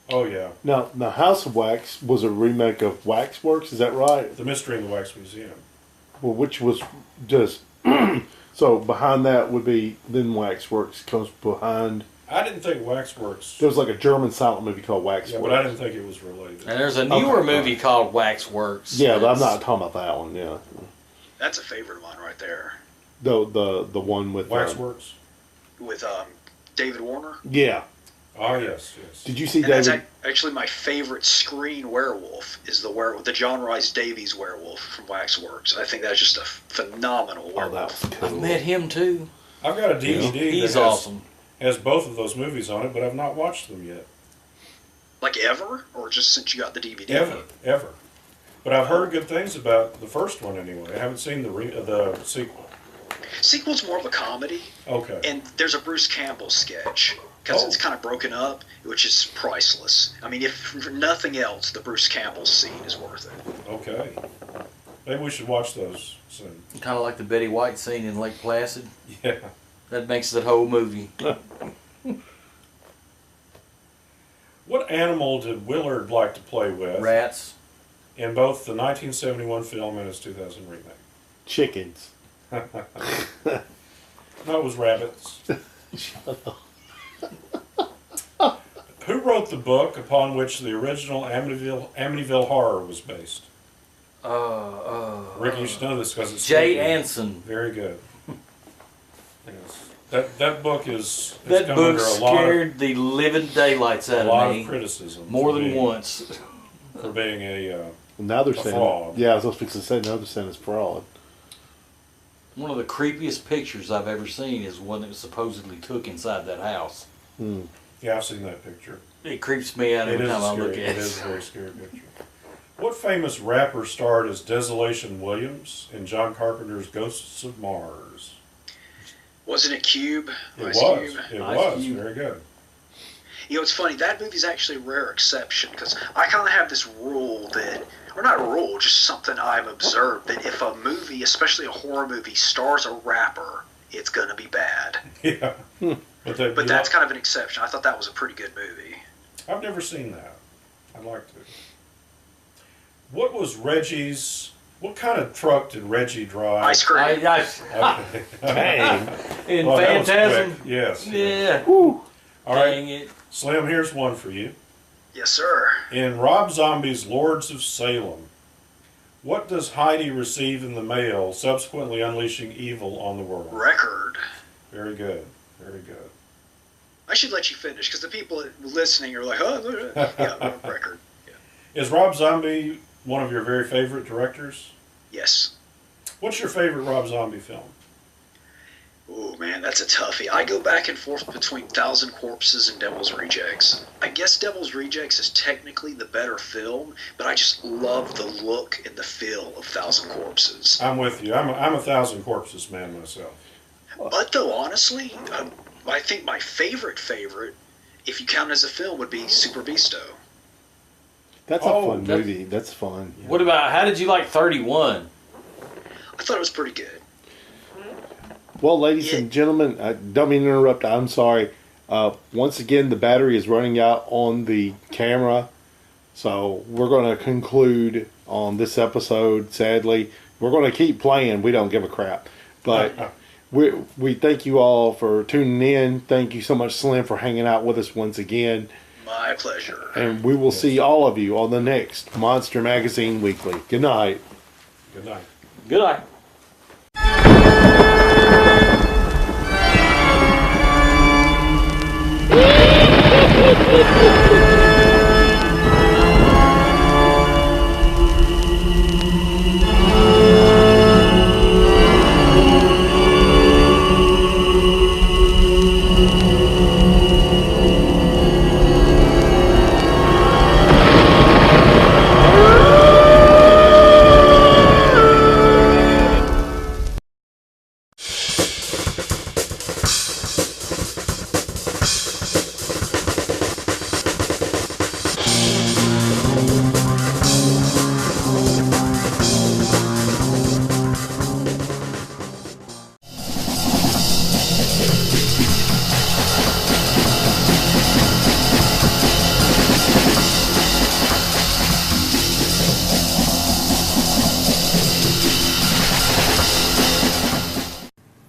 Oh yeah.
Now, House of Wax was a remake of Waxworks. Is that right?
The Mystery in the Wax Museum.
Well, which was just so behind that would be then Waxworks comes behind.
I didn't think Waxworks.
There was like a German silent movie called Waxworks.
Yeah, but I didn't think it was related.
And there's a newer movie called Waxworks.
Yeah, but I'm not talking about that one. Yeah,
That's a favorite of mine right there.
the one with
Waxworks.
With David Warner.
Yeah.
Oh yes, yes.
Did you see
And that's
David?
actually my favorite screen werewolf is the John Rhys Davies werewolf from Waxworks. I think that's just a phenomenal
Oh,
werewolf.
that was cool.
I've met him too.
I've got a DVD
He's
that
awesome.
has both of those movies on it, but I've not watched them yet.
Like ever, or just since you got the DVD?
Ever. But I've heard good things about the first one anyway. I haven't seen the sequel.
Sequel's more of a comedy,
Okay.
and there's a Bruce Campbell sketch because it's kind of broken up, which is priceless. I mean, if for nothing else, the Bruce Campbell scene is worth it.
Okay. Maybe we should watch those soon.
Kind of like the Betty White scene in Lake Placid.
Yeah.
That makes the whole movie.
What animal did Willard like to play with
Rats.
in both the 1971 film and its 2000 remake?
Chickens.
No, it was rabbits. Who wrote the book upon which the original Amityville Horror was based? Ricky, you should know this because it's
Jay Anson.
very good. Yes. That book is
That
come
book
under a lot
scared the living daylights out of me.
of criticism
More
for
than
being-
once.
for being a
Well, now they're
A
saying.
fraud.
Yeah, I was fixing to say now they're saying it's fraud.
One of the creepiest pictures I've ever seen is one that was supposedly took inside that house.
yeah. I've seen that picture.
It creeps me out
It
every
is
time I look
scary.
at
It is
it.
a very scary picture. What famous rapper starred as Desolation Williams in John Carpenter's Ghosts of Mars?
Wasn't it Cube?
It
Ice
was.
Cube?
It
Ice
was
Cube.
very good.
You know, it's funny. That movie's actually a rare exception because I kind of have this rule that, or not a rule, just something I've observed that if a movie, especially a horror movie, stars a rapper, it's gonna be bad.
Yeah.
But that's kind of an exception. I thought that was a pretty good movie.
I've never seen that. I'd like to. What was Reggie's? What kind of truck did Reggie drive?
Ice cream.
Okay.
Dang.
In
Well, that was
Phantasm.
quick. Yes.
Yeah.
Woo.
All right,
Dang it.
Slim. Here's one for you.
Yes, sir.
In Rob Zombie's Lords of Salem, what does Heidi receive in the mail, subsequently unleashing evil on the world?
Record.
Very good. Very good.
I should let you finish because the people listening are like, oh, yeah, record. Yeah.
Is Rob Zombie one of your very favorite directors?
Yes.
What's your favorite Rob Zombie film?
Oh man, that's a toughie. I go back and forth between Thousand Corpses and Devil's Rejects. I guess Devil's Rejects is technically the better film, but I just love the look and the feel of Thousand Corpses.
I'm with you. I'm a Thousand Corpses man myself.
But though, honestly, I think my favorite, if you count as a film, would be Super Beasto.
That's a fun movie. That's fun. Yeah.
What about, how did you like 31?
I thought it was pretty good.
Well, ladies and gentlemen, I don't mean to interrupt. I'm sorry. Once again, the battery is running out on the camera. So we're going to conclude on this episode, sadly. We're going to keep playing. We don't give a crap. But we thank you all for tuning in. Thank you so much, Slim, for hanging out with us once again.
My pleasure.
And we will see all of you on the next Monster Magazine Weekly. Good night.
Good night.
Good night.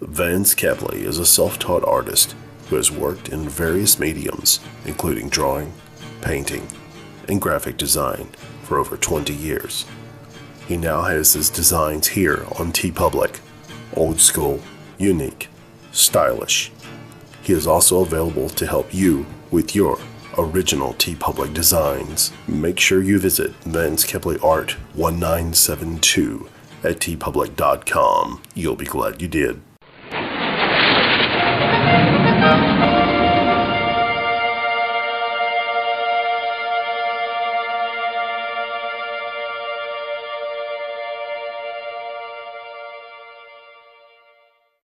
Vance Kepley is a self-taught artist who has worked in various mediums, including drawing, painting, and graphic design for over 20 years. He now has his designs here on TeePublic. Old school, unique, stylish. He is also available to help you with your original TeePublic designs. Make sure you visit Vance Kepley Art 1972 at teepublic.com. You'll be glad you did.